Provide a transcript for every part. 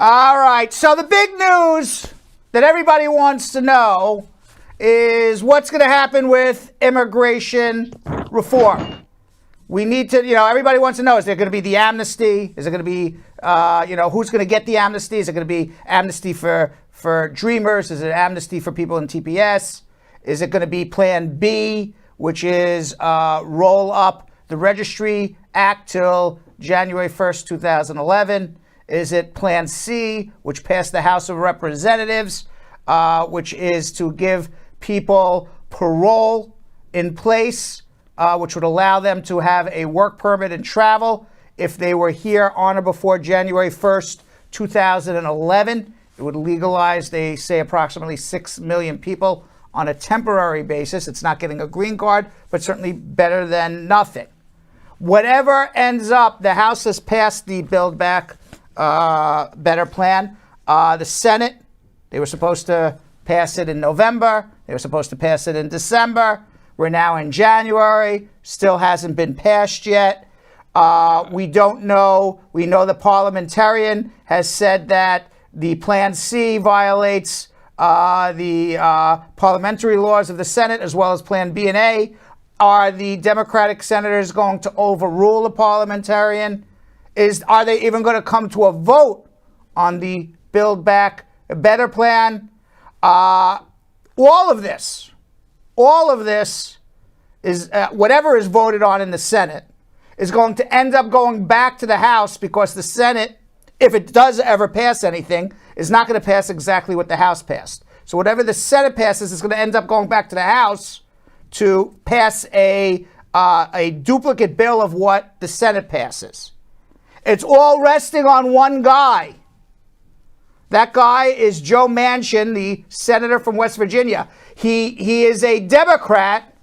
All right, so the big news that everybody wants to know is what's going to happen with immigration reform. We need to, everybody wants to know, is there going to be the amnesty? Is it going to be, who's going to get the amnesty? Is it going to be amnesty for dreamers? Is it amnesty for people in TPS? Is it going to be Plan B, which is roll up the Registry Act till January 1st, 2011? Is it Plan C, which passed the House of Representatives, which is to give people parole in place, which would allow them to have a work permit and travel if they were here on or before January 1st, 2011. It would legalize, they say, approximately 6 million people on a temporary basis. It's not getting a green card, but certainly better than nothing. Whatever ends up, the House has passed the Build Back Better plan. The Senate, they were supposed to pass it in November. They were supposed to pass it in December. We're now in January. Still hasn't been passed yet. We don't know. We know the parliamentarian has said that the Plan C violates the parliamentary laws of the Senate, as well as Plan B and A. Are the Democratic senators going to overrule the parliamentarian? Are they even going to come to a vote on the Build Back Better plan? All of this is whatever is voted on in the Senate is going to end up going back to the House, because the Senate, if it does ever pass anything, is not going to pass exactly what the House passed. So whatever the Senate passes is going to end up going back to the House to pass a duplicate bill of what the Senate passes. It's all resting on one guy. That guy is Joe Manchin, the senator from West Virginia. He is a Democrat,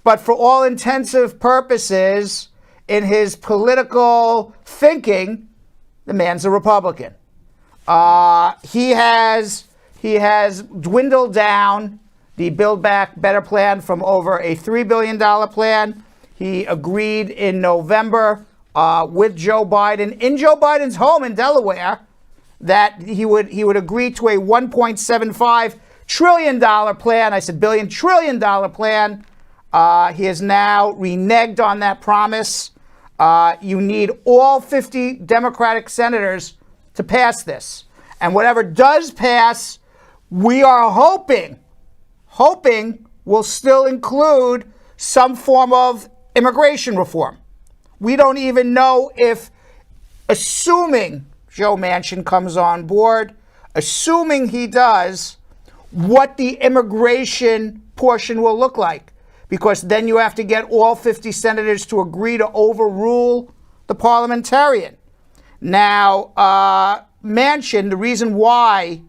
but for all intensive purposes, in his political thinking, the man's a Republican. He has dwindled down the Build Back Better plan from over a $3 billion plan. He agreed in November with Joe Biden in Joe Biden's home in Delaware that he would agree to a $1.75 trillion plan. I said billion, $trillion plan. He has now reneged on that promise. You need all 50 Democratic senators to pass this. And whatever does pass, we are hoping will still include some form of immigration reform. We don't even know if, assuming Joe Manchin comes on board, assuming he does, what the immigration portion will look like. Because then you have to get all 50 senators to agree to overrule the parliamentarian. Now, Manchin, the reason why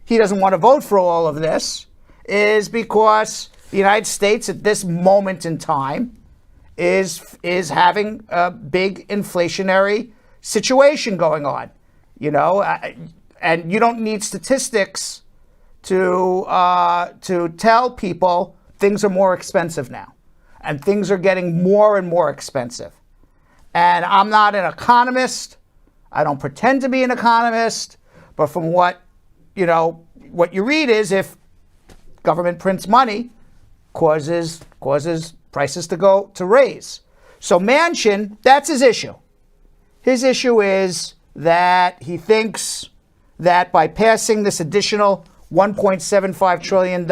he doesn't want to vote for all of this is because the United States at this moment in time is having a big inflationary situation going on, and you don't need statistics to tell people things are more expensive now, and things are getting more and more expensive. And I'm not an economist. I don't pretend to be an economist, but from what you read is if government prints money, causes prices to raise. So Manchin, that's his issue. His issue is that he thinks that by passing this additional $1.75 trillion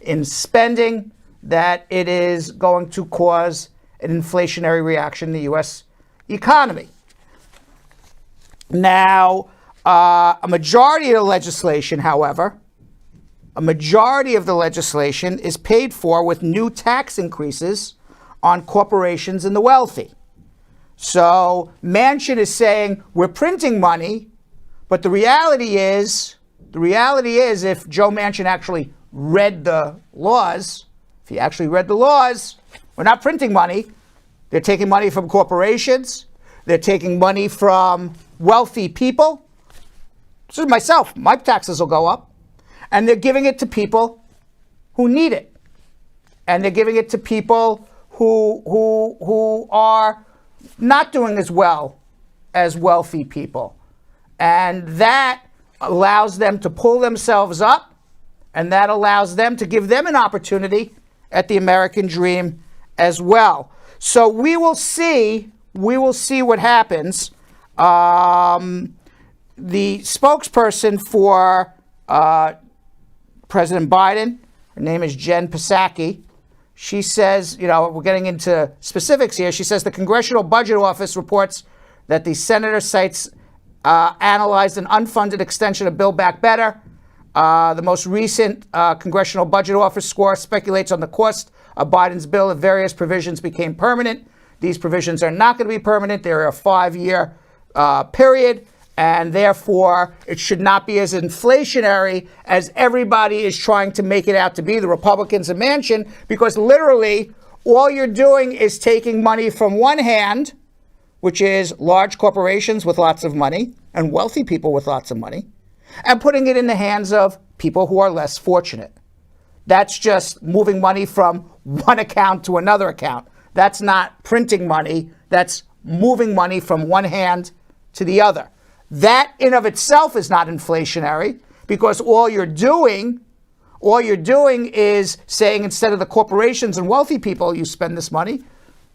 in spending, that it is going to cause an inflationary reaction in the U.S. economy. Now, a majority of the legislation, however, is paid for with new tax increases on corporations and the wealthy. So Manchin is saying we're printing money, but the reality is if Joe Manchin actually read the laws, we're not printing money. They're taking money from corporations. They're taking money from wealthy people. This is myself. My taxes will go up. And they're giving it to people who need it. And they're giving it to people who are not doing as well as wealthy people. And that allows them to pull themselves up, and that allows them to give them an opportunity at the American dream as well. So we will see what happens. The spokesperson for President Biden, her name is Jen Psaki. She says, we're getting into specifics here. She says the Congressional Budget Office reports that the senator cites analyzed an unfunded extension of Build Back Better. The most recent Congressional Budget Office score speculates on the cost of Biden's bill if various provisions became permanent. These provisions are not going to be permanent. They're a 5-year period, and therefore it should not be as inflationary as everybody is trying to make it out to be, the Republicans and Manchin, because literally all you're doing is taking money from one hand, which is large corporations with lots of money and wealthy people with lots of money, and putting it in the hands of people who are less fortunate. That's just moving money from one account to another account. That's not printing money. That's moving money from one hand to the other. That in of itself is not inflationary, because all you're doing is saying, instead of the corporations and wealthy people, you spend this money,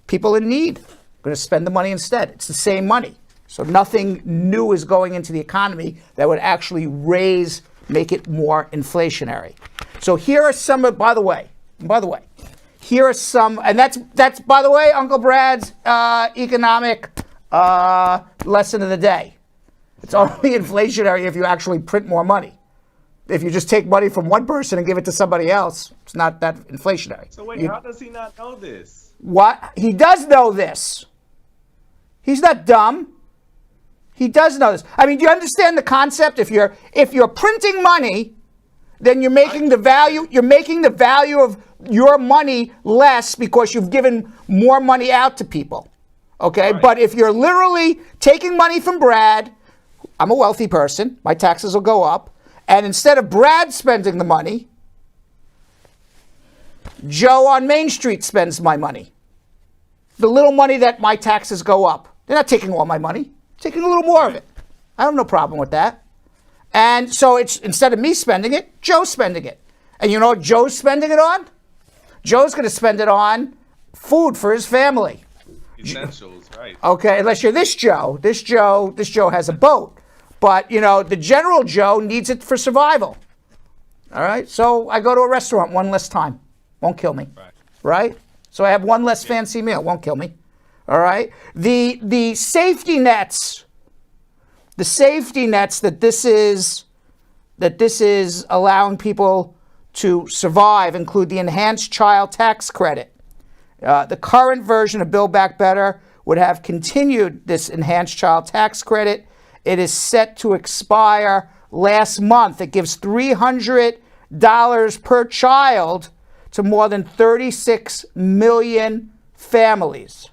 people in need are going to spend the money instead. It's the same money. So nothing new is going into the economy that would actually make it more inflationary. So here are some of, by the way, here are some, and that's by the way, Uncle Brad's economic lesson of the day. It's only inflationary if you actually print more money. If you just take money from one person and give it to somebody else, it's not that inflationary. So wait, how does he not know this? What? He does know this. He's not dumb. He does know this. I mean, do you understand the concept? If you're printing money, then you're making the value of your money less because you've given more money out to people. Okay? Right. But if you're literally taking money from Brad, I'm a wealthy person, my taxes will go up, and instead of Brad spending the money, Joe on Main Street spends my money. The little money that my taxes go up. They're not taking all my money, taking a little more of it. I have no problem with that. And so it's, instead of me spending it, Joe's spending it. And you know what Joe's spending it on? Joe's going to spend it on food for his family. Essentials, right. Okay, unless you're this Joe. This Joe has a boat. But, the general Joe needs it for survival. All right? So I go to a restaurant one less time. Won't kill me. Right? So I have one less fancy meal. Won't kill me. All right? The safety nets that this is allowing people to survive include the enhanced child tax credit. The current version of Build Back Better would have continued this enhanced child tax credit. It is set to expire last month. It gives $300 per child to more than 36 million families.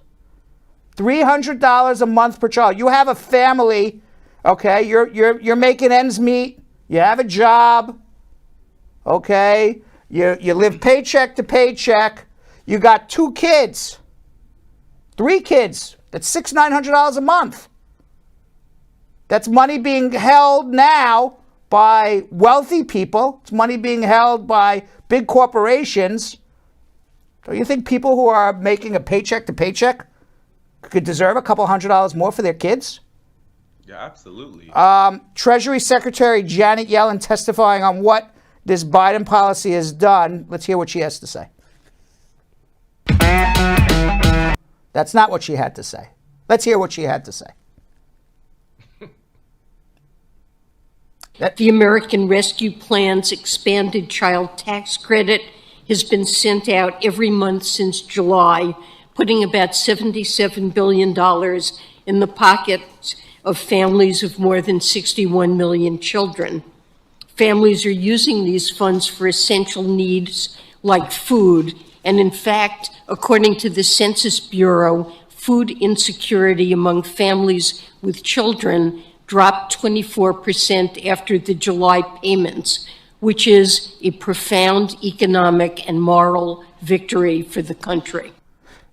$300 a month per child. You have a family, okay? You're making ends meet. You have a job, okay? You live paycheck to paycheck. You got 2 kids, 3 kids. That's $900 a month. That's money being held now by wealthy people. It's money being held by big corporations. Don't you think people who are making a paycheck to paycheck could deserve a couple $100 more for their kids? Yeah, absolutely. Treasury Secretary Janet Yellen testifying on what this Biden policy has done. Let's hear what she has to say. That's not what she had to say. Let's hear what she had to say. The American Rescue Plan's expanded child tax credit has been sent out every month since July, putting about $77 billion in the pockets of families of more than 61 million children. Families are using these funds for essential needs like food, and in fact, according to the Census Bureau, food insecurity among families with children dropped 24% after the July payments, which is a profound economic and moral victory for the country.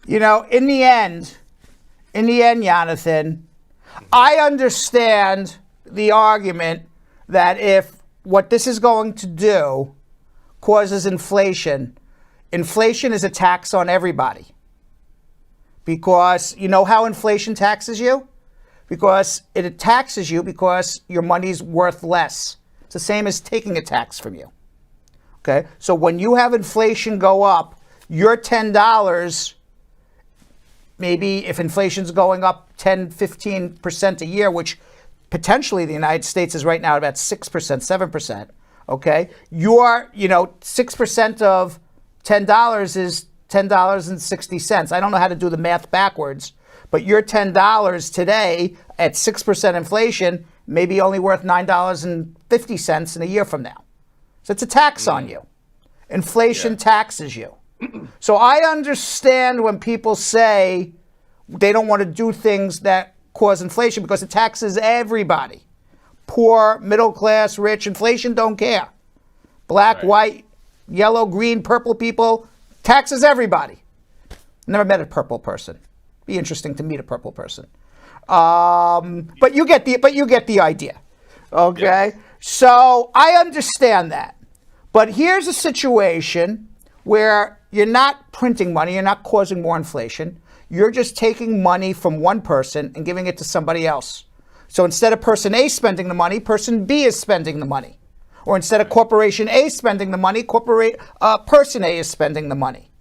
In the end, Jonathan, I understand the argument that if what this is going to do causes inflation, inflation is a tax on everybody. Because you know how inflation taxes you? Because it taxes you because your money's worth less. It's the same as taking a tax from you. Okay? So when you have inflation go up, your $10, maybe if inflation's going up 10, 15% a year, which potentially the United States is right now at about 6%, 7%, okay? Your, 6% of $10 is $10.60. I don't know how to do the math backwards, but your $10 today at 6% inflation may be only worth $9.50 in a year from now. So it's a tax on you. Inflation taxes you. So I understand when people say they don't want to do things that cause inflation because it taxes everybody. Poor, middle class, rich. Inflation don't care. Black, white, yellow, green, purple people, taxes everybody. Never met a purple person. Be interesting to meet a purple person. But you get the idea. Okay? Yes. So I understand that. But here's a situation where you're not printing money, you're not causing more inflation. You're just taking money from one person and giving it to somebody else. So instead of person A spending the money, person B is spending the money. Or instead of corporation A spending the money, person A is spending the money.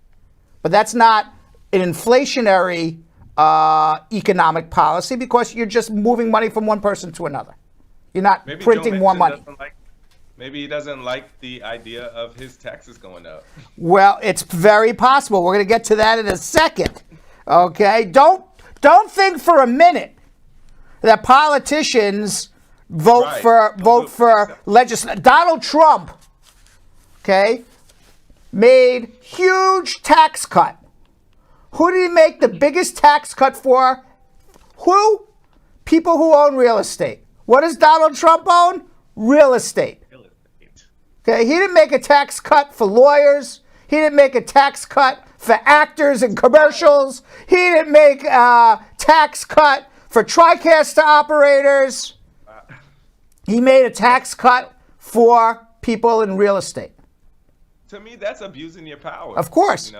But that's not an inflationary economic policy because you're just moving money from one person to another. You're not printing more money. Maybe he doesn't like the idea of his taxes going up. Well, it's very possible. We're going to get to that in a second. Okay? Don't think for a minute that politicians vote for legislation. Donald Trump, okay, made huge tax cut. Who did he make the biggest tax cut for? Who? People who own real estate. What does Donald Trump own? Real estate. Okay, he didn't make a tax cut for lawyers. He didn't make a tax cut for actors in commercials. He didn't make a tax cut for TriCaster operators. He made a tax cut for people in real estate. To me, that's abusing your power. Of course.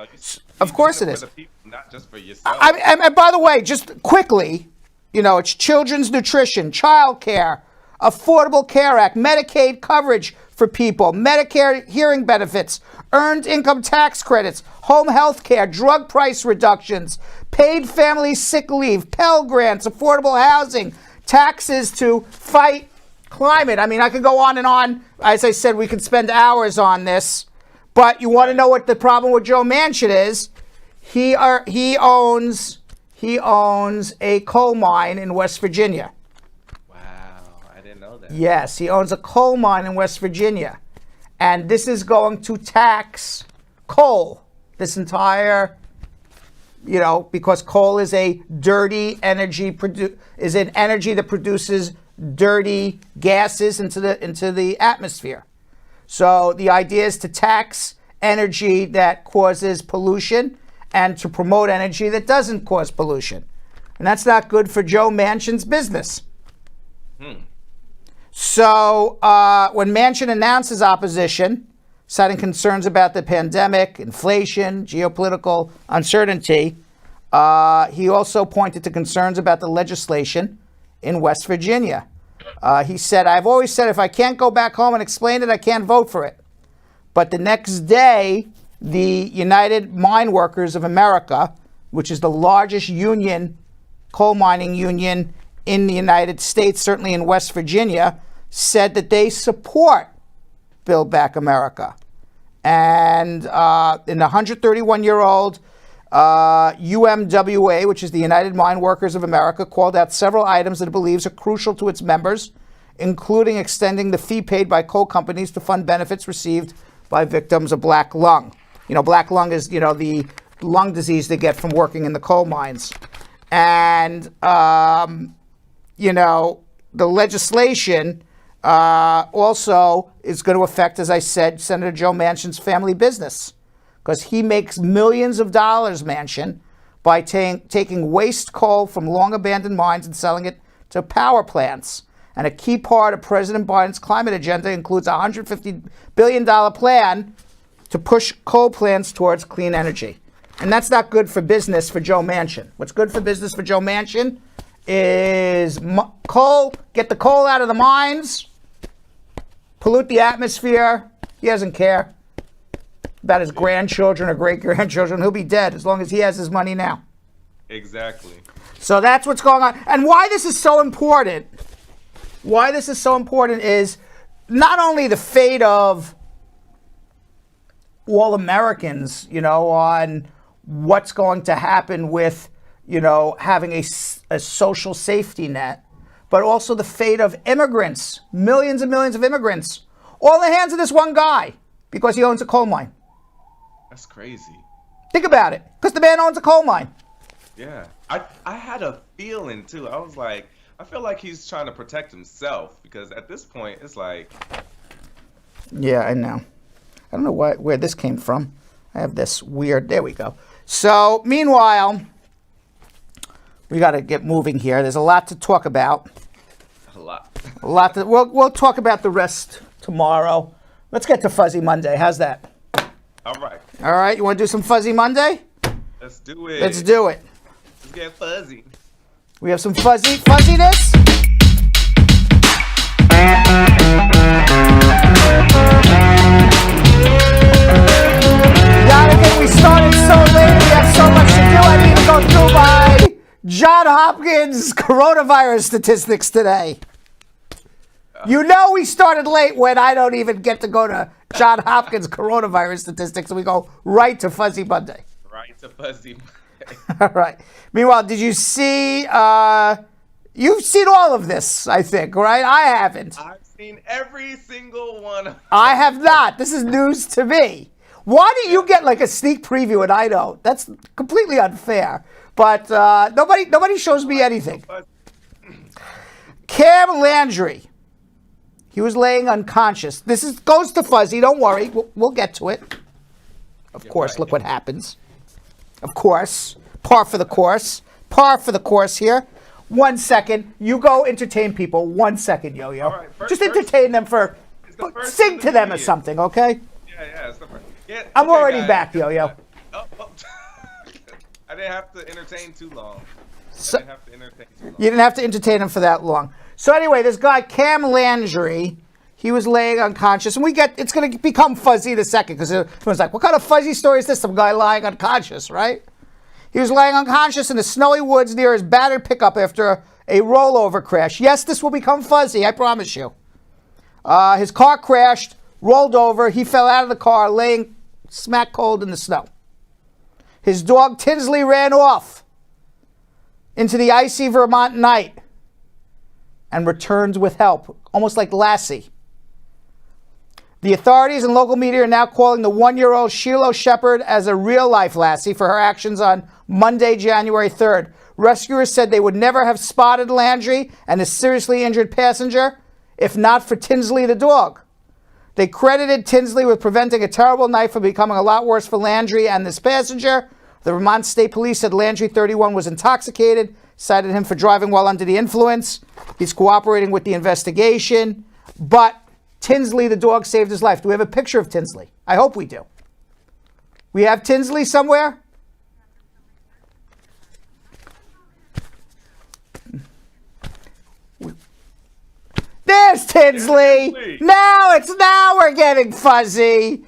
Of course it is. For the people, not just for yourself. And by the way, just quickly, it's children's nutrition, child care, Affordable Care Act, Medicaid coverage for people, Medicare hearing benefits, earned income tax credits, home health care, drug price reductions, paid family sick leave, Pell Grants, affordable housing, taxes to fight climate. I mean, I could go on and on. As I said, we could spend hours on this. But you want to know what the problem with Joe Manchin is? He owns a coal mine in West Virginia. Yes, he owns a coal mine in West Virginia. And this is going to tax coal. This entire, because coal is a dirty energy, is an energy that produces dirty gases into the atmosphere. So the idea is to tax energy that causes pollution and to promote energy that doesn't cause pollution. And that's not good for Joe Manchin's business. So when Manchin announced his opposition, citing concerns about the pandemic, inflation, geopolitical uncertainty, he also pointed to concerns about the legislation in West Virginia. He said, I've always said if I can't go back home and explain it, I can't vote for it. But the next day, the United Mine Workers of America, which is the largest union, coal mining union in the United States, certainly in West Virginia, said that they support Build Back America. And in the 131-year-old UMWA, which is the United Mine Workers of America, called out several items that it believes are crucial to its members, including extending the fee paid by coal companies to fund benefits received by victims of black lung. Black lung is, the lung disease they get from working in the coal mines. And, the legislation also is going to affect, as I said, Senator Joe Manchin's family business, because he makes millions of dollars, Manchin, by taking waste coal from long abandoned mines and selling it to power plants. And a key part of President Biden's climate agenda includes a $150 billion plan to push coal plants towards clean energy. And that's not good for business for Joe Manchin. What's good for business for Joe Manchin is coal, get the coal out of the mines, pollute the atmosphere. He doesn't care about his grandchildren or great-grandchildren. He'll be dead as long as he has his money now. Exactly. So that's what's going on. And why this is so important, is not only the fate of all Americans, on what's going to happen with, having a social safety net, but also the fate of immigrants, millions and millions of immigrants, all in the hands of this one guy because he owns a coal mine. That's crazy. Think about it, because the man owns a coal mine. Yeah. I had a feeling, too. I was like, I feel like he's trying to protect himself because at this point, it's like... Yeah, I know. I don't know where this came from. I have this weird... There we go. So, meanwhile, we got to get moving here. There's a lot to talk about. A lot. We'll talk about the rest tomorrow. Let's get to Fuzzy Monday. How's that? All right. All right. You want to do some Fuzzy Monday? Let's do it. Let's do it. Let's get fuzzy. We have some fuzziness. Gotta get me started so late. We have so much to do. I need to go through my John Hopkins coronavirus statistics today. We started late when I don't even get to go to John Hopkins coronavirus statistics, and we go right to Fuzzy Monday. Right to Fuzzy Monday. All right. Meanwhile, did you see, you've seen all of this, I think, right? I haven't. I've seen every single one. I have not. This is news to me. Why do you get like a sneak preview and I don't? That's completely unfair. But nobody shows me anything. Cam Landry. He was laying unconscious. This goes to Fuzzy. Don't worry. We'll get to it. Of course, look what happens. Of course. Par for the course. Par for the course here. 1 second. You go entertain people. 1 second, Yo-Yo. All right, just entertain them for... Sing to them or something, okay? Yeah, it's the first. Yeah, I'm okay, already guys. back, Yo-Yo. Oh. I didn't have to entertain too long. So, You didn't have to entertain him for that long. So anyway, this guy, Cam Landry, he was laying unconscious. And it's going to become fuzzy in a second because it was like, what kind of fuzzy story is this? Some guy lying unconscious, right? He was laying unconscious in the snowy woods near his battered pickup after a rollover crash. Yes, this will become fuzzy, I promise you. His car crashed, rolled over. He fell out of the car, laying smack cold in the snow. His dog, Tinsley, ran off into the icy Vermont night and returned with help, almost like Lassie. The authorities and local media are now calling the 1-year-old Shiloh Shepherd as a real-life Lassie for her actions on Monday, January 3rd. Rescuers said they would never have spotted Landry and his seriously injured passenger if not for Tinsley the dog. They credited Tinsley with preventing a terrible night from becoming a lot worse for Landry and this passenger. The Vermont State Police said Landry, 31, was intoxicated, cited him for driving while under the influence. He's cooperating with the investigation, but Tinsley, the dog, saved his life. Do we have a picture of Tinsley? I hope we do. We have Tinsley somewhere? There's Tinsley. Now we're getting fuzzy.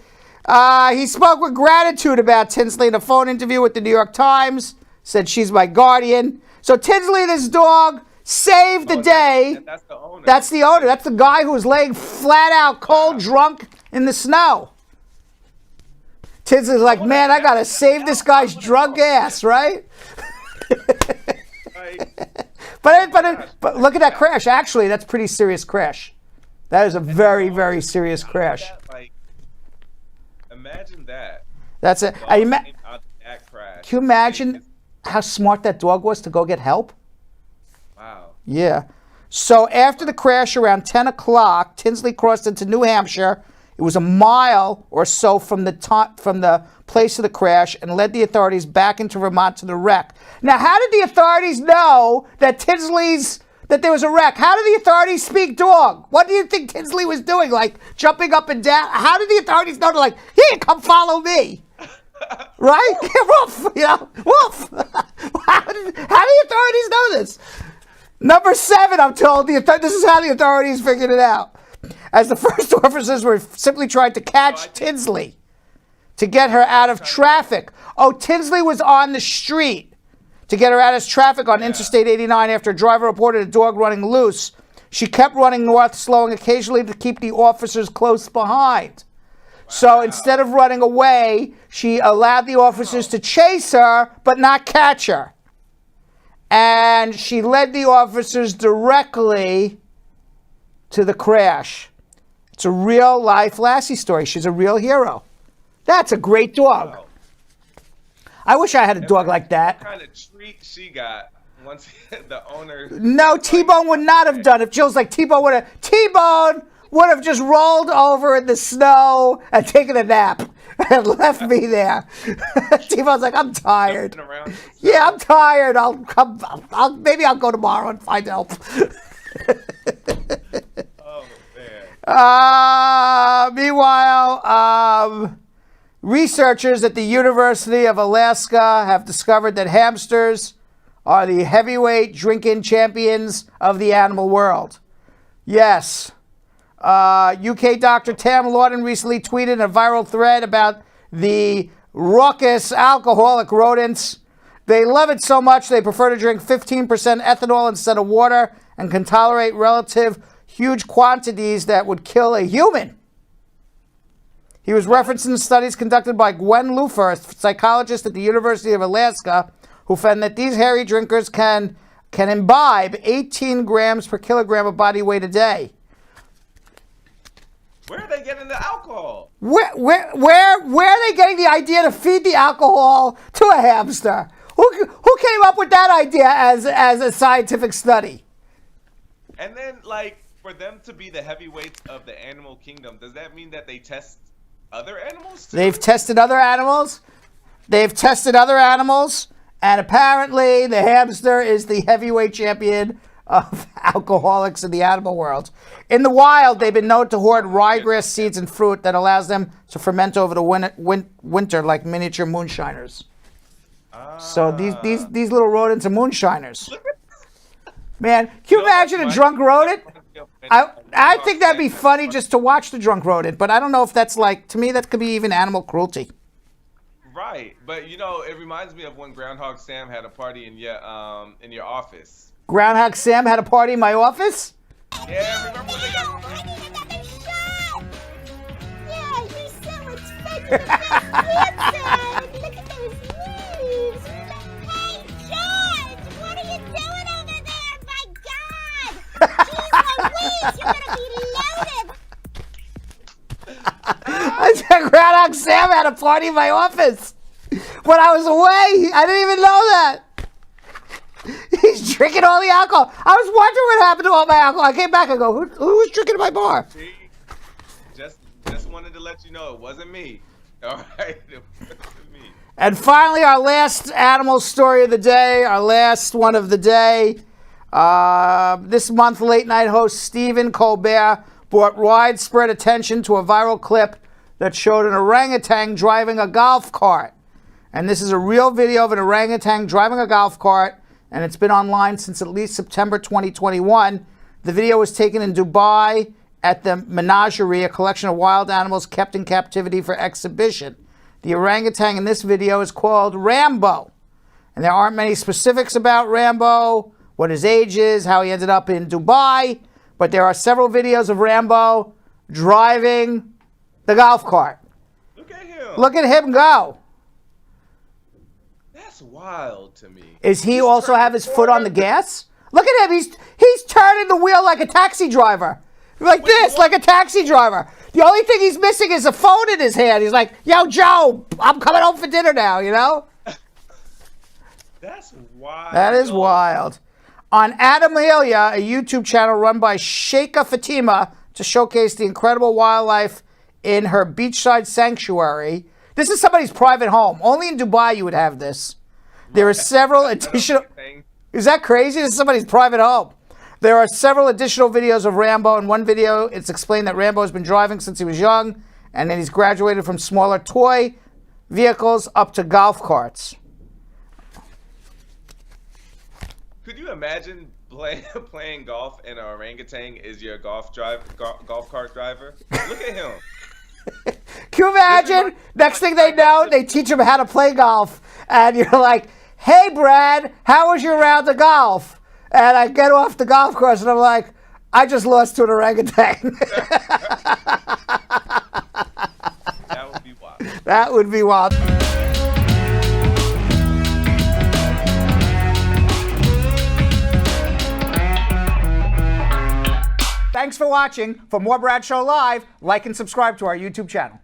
He spoke with gratitude about Tinsley in a phone interview with the New York Times. Said she's my guardian. So Tinsley, this dog, saved the day. That's the owner. That's the owner. That's the guy who was laying flat out, cold, drunk in the snow. Tinsley's like, man, I gotta save this guy's drunk ass, right? But look at that crash. Actually, that's a pretty serious crash. That is a very, very serious crash. Imagine that. That's it. Can you imagine how smart that dog was to go get help? Wow. Yeah. So after the crash around 10 o'clock, Tinsley crossed into New Hampshire. It was a mile or so from the place of the crash and led the authorities back into Vermont to the wreck. Now, how did the authorities know that that there was a wreck. How did the authorities speak dog? What do you think Tinsley was doing? Like jumping up and down? How did the authorities know to like, here, come follow me? Right? Woof, you know, woof. How do the authorities know this? Number 7, I'm told, this is how the authorities figured it out. As the first officers were simply trying to catch Tinsley to get her out of traffic. Oh, Tinsley was on the street to get her out of traffic on Interstate 89 after a driver reported a dog running loose. She kept running north, slowing occasionally to keep the officers close behind. So instead of running away, she allowed the officers to chase her, but not catch her. And she led the officers directly to the crash. It's a real-life Lassie story. She's a real hero. That's a great dog. Wow. I wish I had a dog like that. What kind of treat she got once the owner... No, T-Bone would not have done it. Jill's like, T-Bone would have just rolled over in the snow and taken a nap and left me there. T-Bone's like, I'm tired. Yeah, I'm tired. Maybe I'll go tomorrow and find help. Oh, man. Meanwhile, researchers at the University of Alaska have discovered that hamsters are the heavyweight drinking champions of the animal world. Yes. UK Dr. Tam Lawton recently tweeted a viral thread about the raucous alcoholic rodents. They love it so much they prefer to drink 15% ethanol instead of water and can tolerate relative huge quantities that would kill a human. He was referencing studies conducted by Gwen Lufer, a psychologist at the University of Alaska, who found that these hairy drinkers can imbibe 18 grams per kilogram of body weight a day. Where are they getting the alcohol? Where are they getting the idea to feed the alcohol to a hamster? Who came up with that idea as a scientific study? And then, like, for them to be the heavyweights of the animal kingdom, does that mean that they test other animals too? They've tested other animals. And apparently the hamster is the heavyweight champion of alcoholics in the animal world. In the wild, they've been known to hoard ryegrass seeds and fruit that allows them to ferment over the winter like miniature moonshiners. So these little rodents are moonshiners. Man, can you imagine a drunk rodent? I think that'd be funny just to watch the drunk rodent, but I don't know if that's like, to me, that could be even animal cruelty. Right, but you know, it reminds me of when Groundhog Sam had a party in your office. Groundhog Sam had a party in my office? Yeah, remember when they got... I need another shot! Yeah, you're so expensive! Look at those leaves! Hey, George! What are you doing over there? My God! Jeez Louise, you're gonna be loaded! I said Groundhog Sam had a party in my office when I was away. I didn't even know that. He's drinking all the alcohol. I was wondering what happened to all my alcohol. I came back and go, who was drinking at my bar? See? Just wanted to let you know it wasn't me. All right, it wasn't me. And finally, our last animal story of the day, our last one of the day. This month, late night host Stephen Colbert brought widespread attention to a viral clip that showed an orangutan driving a golf cart. And this is a real video of an orangutan driving a golf cart, and it's been online since at least September 2021. The video was taken in Dubai at the Menagerie, a collection of wild animals kept in captivity for exhibition. The orangutan in this video is called Rambo. And there aren't many specifics about Rambo, what his age is, how he ended up in Dubai, but there are several videos of Rambo driving the golf cart. Look at him. Look at him go. That's wild to me. Is he also have his foot on the gas? Look at him. He's turning the wheel like a taxi driver. Like this, like a taxi driver. The only thing he's missing is a phone in his hand. He's like, yo, Joe, I'm coming home for dinner now, you know? That's wild. That is wild. On Adamelia, a YouTube channel run by Sheikha Fatima to showcase the incredible wildlife in her beachside sanctuary. This is somebody's private home. Only in Dubai you would have this. There are several additional... Is that crazy? This is somebody's private home. There are several additional videos of Rambo. In one video, it's explained that Rambo has been driving since he was young, and then he's graduated from smaller toy vehicles up to golf carts. Could you imagine playing golf and an orangutan is your golf cart driver? Look at him. Can you imagine? Next thing they know, they teach him how to play golf. And you're like, hey, Brad, how was your round of golf? And I get off the golf course and I'm like, I just lost to an orangutan. That would be wild. That would be wild. Thanks for watching. For more Brad Show Live, like and subscribe to our YouTube channel.